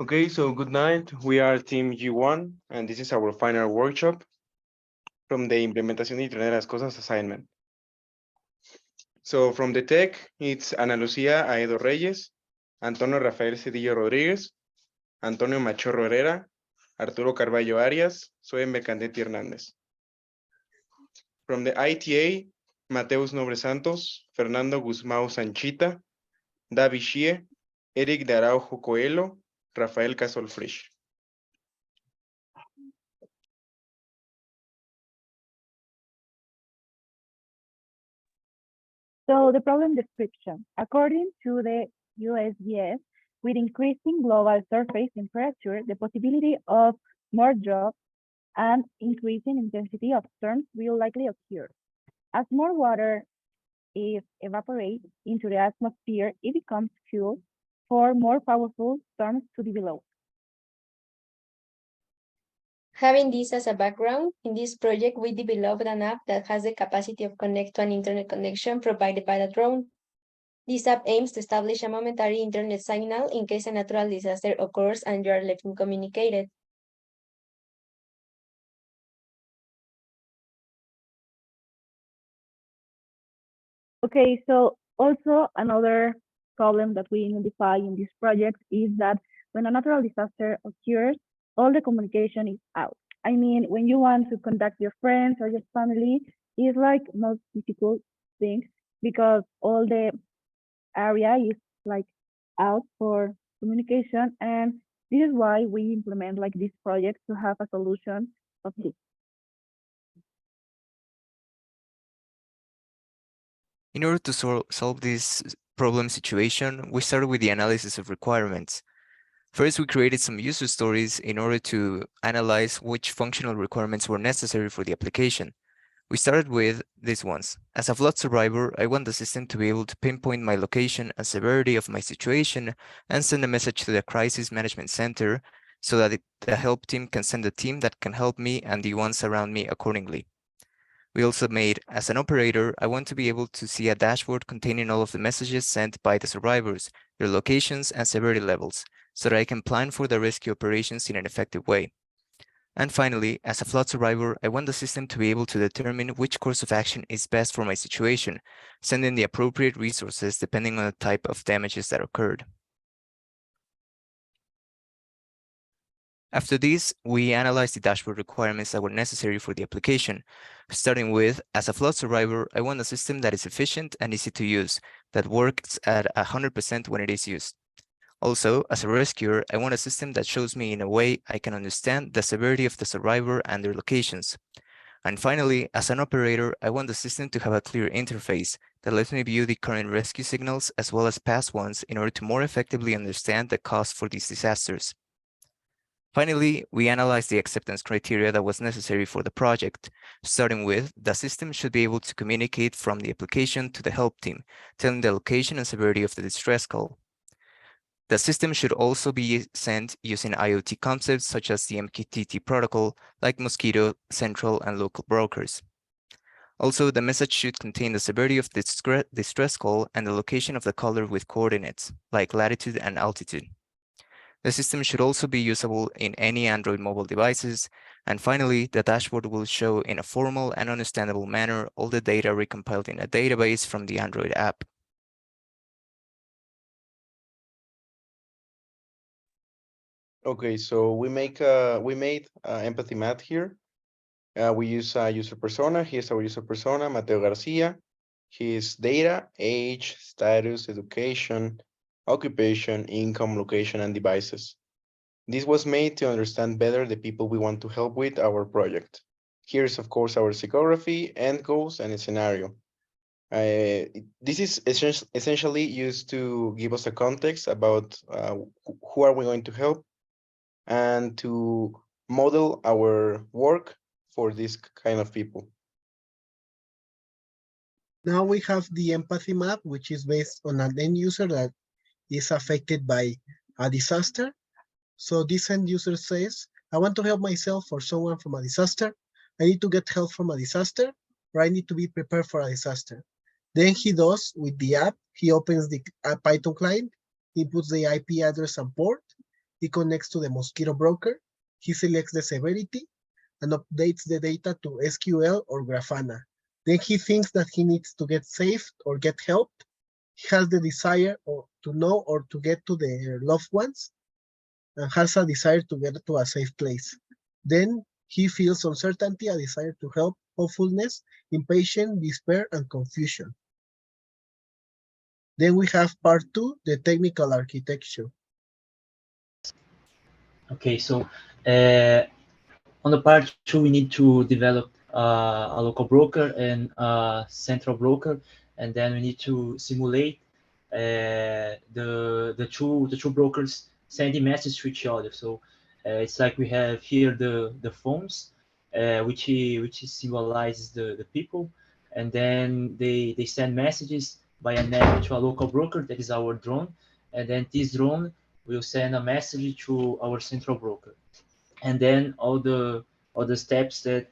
Okay, so good night. We are Team G1, and this is our final workshop from the Implementación de Internet de las Cosas assignment. So from the tech, it's Ana Lucía Aedo Reyes, Antonio Rafael Cedillo Rodríguez, Antonio Machorro Herrera, Arturo Carballo Arias, Zoe Mercandeti Hernández. From the ITA, Mateus Nobre Santos, Fernando Guzmão Sanchita, Davi Xie, Eric de Araujo Coelho, Rafael Casol Frisch. So the problem description, according to the USGS, with increasing global surface temperature, the possibility of more drops and increasing intensity of storms will likely occur. As more water is evaporated into the atmosphere, it becomes fuel for more powerful storms to develop. Having this as a background, in this project, we developed an app that has the capacity of connect to an internet connection provided by the drone. This app aims to establish a momentary internet signal in case a natural disaster occurs and you are left incommunicated. Okay, so also another problem that we identify in this project is that when a natural disaster occurs, all the communication is out. I mean, when you want to contact your friends or your family, it's like most difficult thing because all the area is like out for communication, and this is why we implement like this project to have a solution of this. In order to solve this problem situation, we started with the analysis of requirements. First, we created some user stories in order to analyze which functional requirements were necessary for the application. We started with these ones. As a flood survivor, I want the system to be able to pinpoint my location and severity of my situation and send a message to the Crisis Management Center so that the help team can send a team that can help me and the ones around me accordingly. We also made, as an operator, I want to be able to see a dashboard containing all of the messages sent by the survivors, their locations and severity levels, so that I can plan for the rescue operations in an effective way. And finally, as a flood survivor, I want the system to be able to determine which course of action is best for my situation, sending the appropriate resources depending on the type of damages that occurred. After this, we analyzed the dashboard requirements that were necessary for the application, starting with, as a flood survivor, I want a system that is efficient and easy to use, that works at 100% when it is used. Also, as a rescuer, I want a system that shows me in a way I can understand the severity of the survivor and their locations. And finally, as an operator, I want the system to have a clear interface that lets me view the current rescue signals as well as past ones in order to more effectively understand the cost for these disasters. Finally, we analyzed the acceptance criteria that was necessary for the project, starting with the system should be able to communicate from the application to the help team, telling the location and severity of the distress call. The system should also be sent using IoT concepts such as the MQTT protocol, like Mosquitto, Central, and local brokers. Also, the message should contain the severity of the distress call and the location of the caller with coordinates, like latitude and altitude. The system should also be usable in any Android mobile devices. And finally, the dashboard will show in a formal and understandable manner all the data recompiled in a database from the Android app. Okay, so we made empathy math here. We use a user persona. Here's our user persona, Mateo Garcia. His data, age, status, education, occupation, income, location, and devices. This was made to understand better the people we want to help with our project. Here's, of course, our psychography, end goals, and a scenario. This is essentially used to give us a context about who are we going to help and to model our work for this kind of people. Now we have the empathy map, which is based on an end user that is affected by a disaster. So this end user says, I want to help myself or someone from a disaster. I need to get help from a disaster, or I need to be prepared for a disaster. Then he does with the app, he opens the Python client, he puts the IP address and port, he connects to the Mosquitto broker, he selects the severity, and updates the data to SQL or Grafana. Then he thinks that he needs to get saved or get helped. He has the desire to know or to get to their loved ones, and has a desire to get to a safe place. Then he feels uncertainty, a desire to help, hopefulness, impatience, despair, and confusion. Then we have part 2, the technical architecture. Okay, so on the part 2, we need to develop a local broker and a central broker, and then we need to simulate the two brokers sending messages to each other. So it's like we have here the phones, which symbolizes the people, and then they send messages by a network to a local broker, that is our drone, and then this drone will send a message to our central broker, and then all the steps that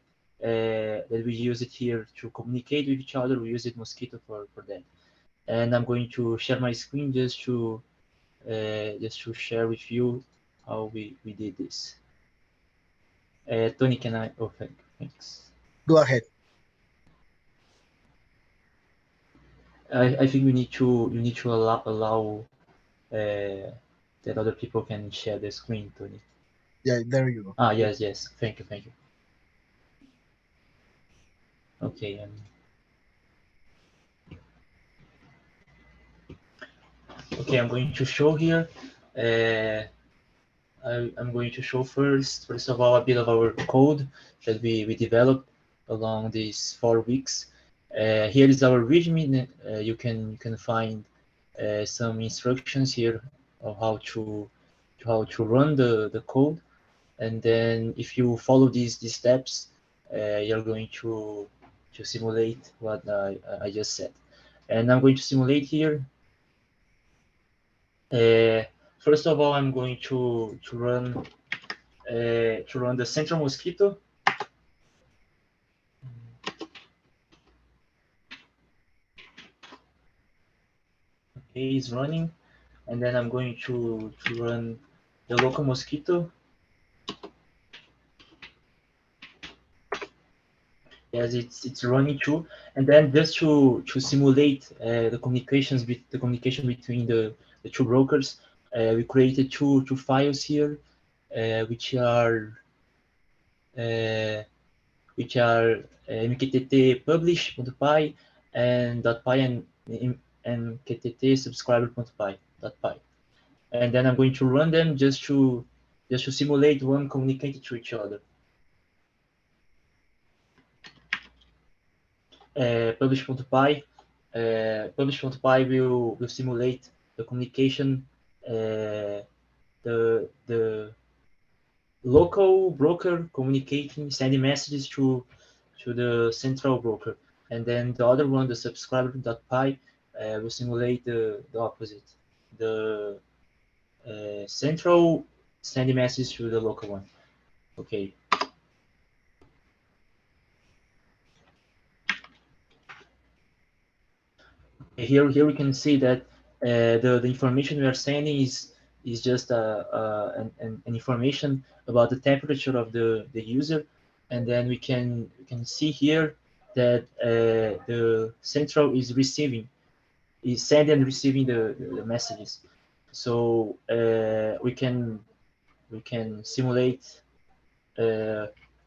we use it here to communicate with each other, we use it Mosquitto for that. And I'm going to share my screen just to share with you how we did this. Tony, can I? Oh, thanks. Go ahead. I think you need to allow that other people can share the screen, Tony. Yeah, there you go. Ah, yes. Thank you. Okay. Okay, I'm going to show here. I'm going to show first of all, a bit of our code that we developed along these 4 weeks. Here is our README. You can find some instructions here of how to run the code, and then if you follow these steps, you're going to simulate what I just said. And I'm going to simulate here. First of all, I'm going to run the central Mosquitto. Okay, it's running, and then I'm going to run the local Mosquitto. Yes, it's running too, and then just to simulate the communication between the two brokers, we created two files here, which are mqtt publish.py and .py and mqtt subscriber.py. And then I'm going to run them just to simulate one communicating to each other. Publish.py will simulate the communication, the local broker communicating, sending messages to the central broker, and then the other one, the subscriber.py, will simulate the opposite, the central sending message to the local one. Okay. Here we can see that the information we are sending is just an information about the temperature of the user, and then we can see here that the central is sending and receiving the messages. So we can simulate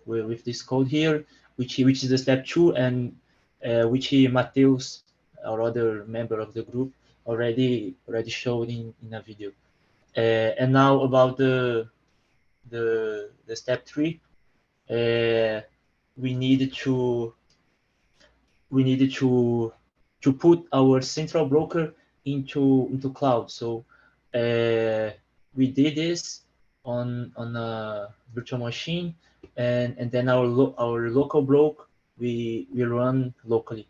with this code here, which is the step 2, and which Mateus, our other member of the group, already showed in a video. And now about the step 3, we needed to put our central broker into cloud. So we did this on a virtual machine, and then our local broker we run locally,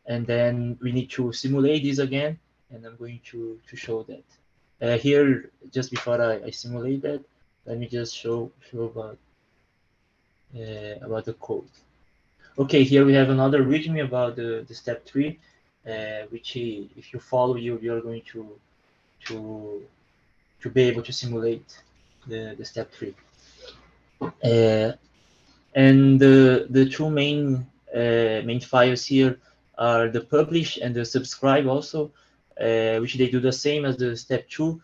and then we need to simulate this again, and I'm going to show that here. Just before I simulate that, let me just show about the code. Okay, here we have another README about the step 3, which if you follow, you're going to be able to simulate the step 3. And the two main files here are the publish and the subscribe also, which they do the same as the step 2.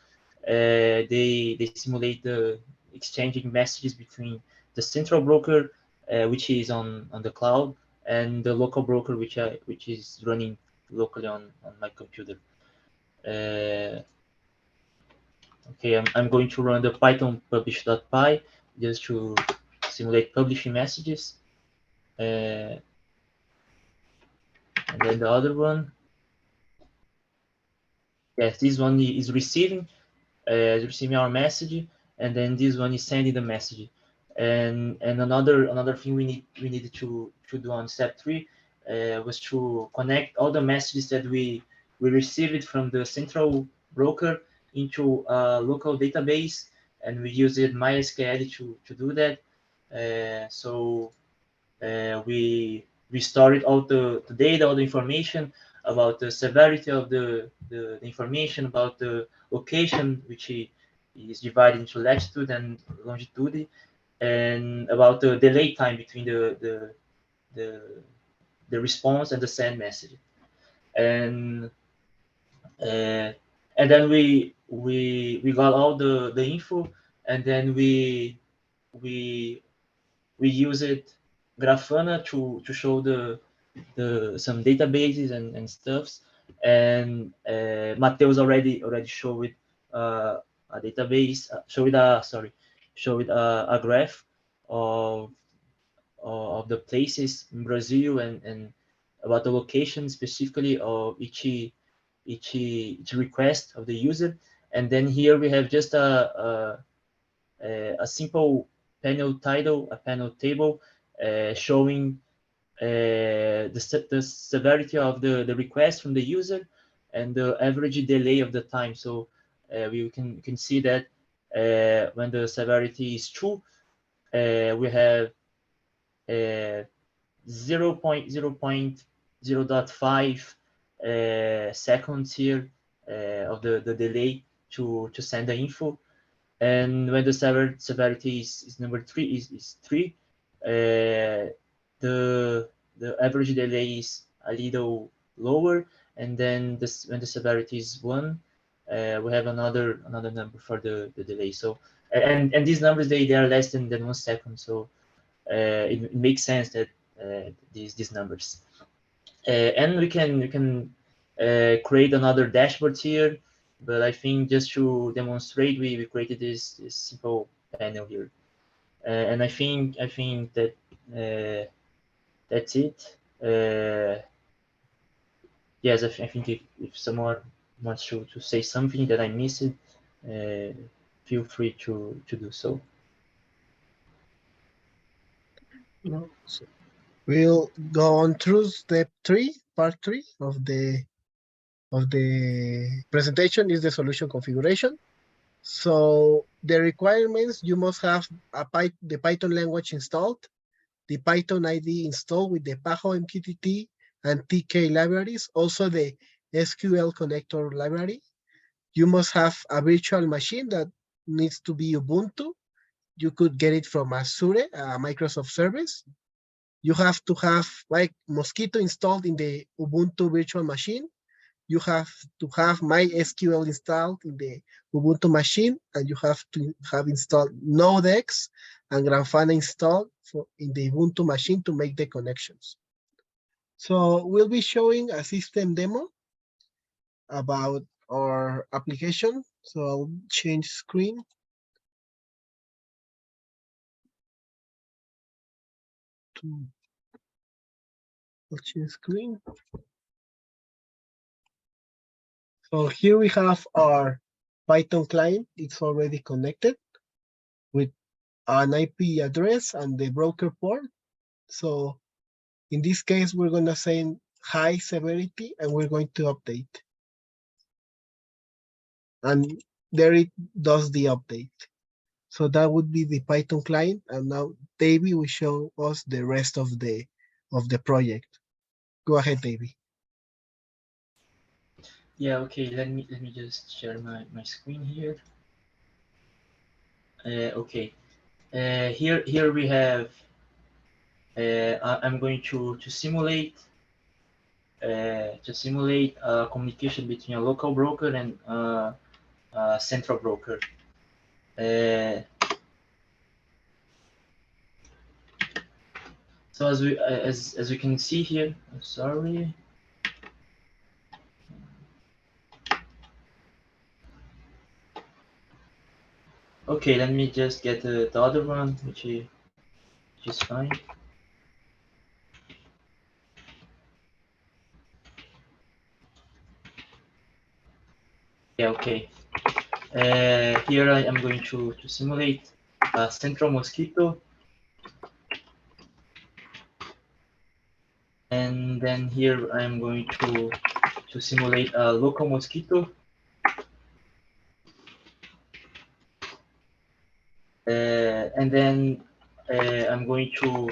They simulate the exchanging messages between the central broker, which is on the cloud, and the local broker, which is running locally on my computer. Okay, I'm going to run the Python publish.py just to simulate publishing messages. And then the other one, yes, this one is receiving our message, and then this one is sending the message. And another thing we needed to do on step 3 was to connect all the messages that we received from the central broker into a local database, and we used MySQL to do that. So we stored all the data, all the information about the severity of the information, about the location, which is divided into latitude and longitude, and about the delay time between the response and the send message. And then we got all the info, and then we used Grafana to show some databases and stuffs, and Mateus already showed a database, showed a graph of the places in Brazil and about the location specifically of each request of the user. And then here we have just a simple panel title, a panel table showing the severity of the request from the user and the average delay of the time. So we can see that when the severity is 2, we have 0.5 seconds here of the delay to send the info. And when the severity is number 3 is 3, the average delay is a little lower, and then when the severity is 1, we have another number for the delay. So and these numbers they are less than 1 second. So it makes sense that these numbers. And we can create another dashboard here, but I think just to demonstrate, we created this simple panel here. And I think that that's it. Yes, I think if someone wants to say something that I missed, feel free to do so. No, so we'll go on through step 3, part 3 of the presentation is the solution configuration. So the requirements, you must have the Python language installed, the Python ID installed with the PAHO MQTT and TK libraries, also the SQL connector library. You must have a virtual machine that needs to be Ubuntu. You could get it from Azure, a Microsoft service. You have to have like Mosquito installed in the Ubuntu virtual machine. You have to have MySQL installed in the Ubuntu machine, and you have to have installed Node-RED and Grafana installed in the Ubuntu machine to make the connections. So we'll be showing a system demo about our application. So I'll change screen. I'll change screen. So here we have our Python client. It's already connected with an IP address and the broker port. So in this case, we're going to send high severity and we're going to update. And there it does the update. So that would be the Python client. And now Davey will show us the rest of the project. Go ahead, Davey. Yeah, okay, let me just share my screen here. Okay. Here we have. I'm going to simulate communication between a local broker and a central broker. So as we can see here, sorry. Okay, let me just get the other one, which is fine. Yeah, okay. Here I am going to simulate a central mosquito. And then here I am going to simulate a local mosquito. And then I'm going to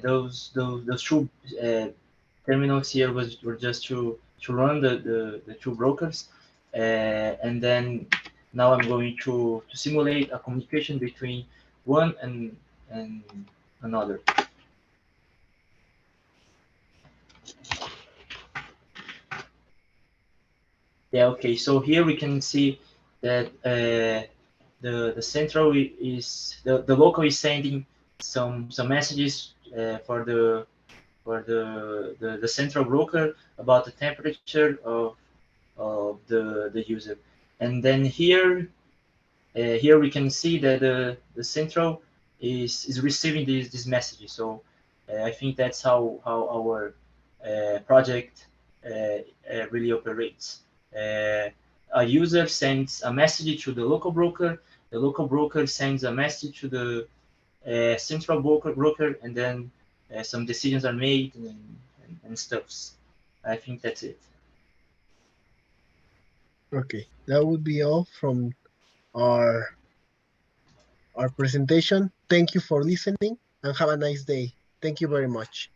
those two terminals here were just to run the two brokers, and then now I'm going to simulate a communication between one and another. Yeah, okay. So here we can see that the central is the local is sending some messages for the central broker about the temperature of the user, and then here we can see that the central is receiving these messages. So I think that's how our project really operates. A user sends a message to the local broker sends a message to the central broker, and then some decisions are made and stuffs. I think that's it. Okay, that would be all from our presentation. Thank you for listening and have a nice day. Thank you very much.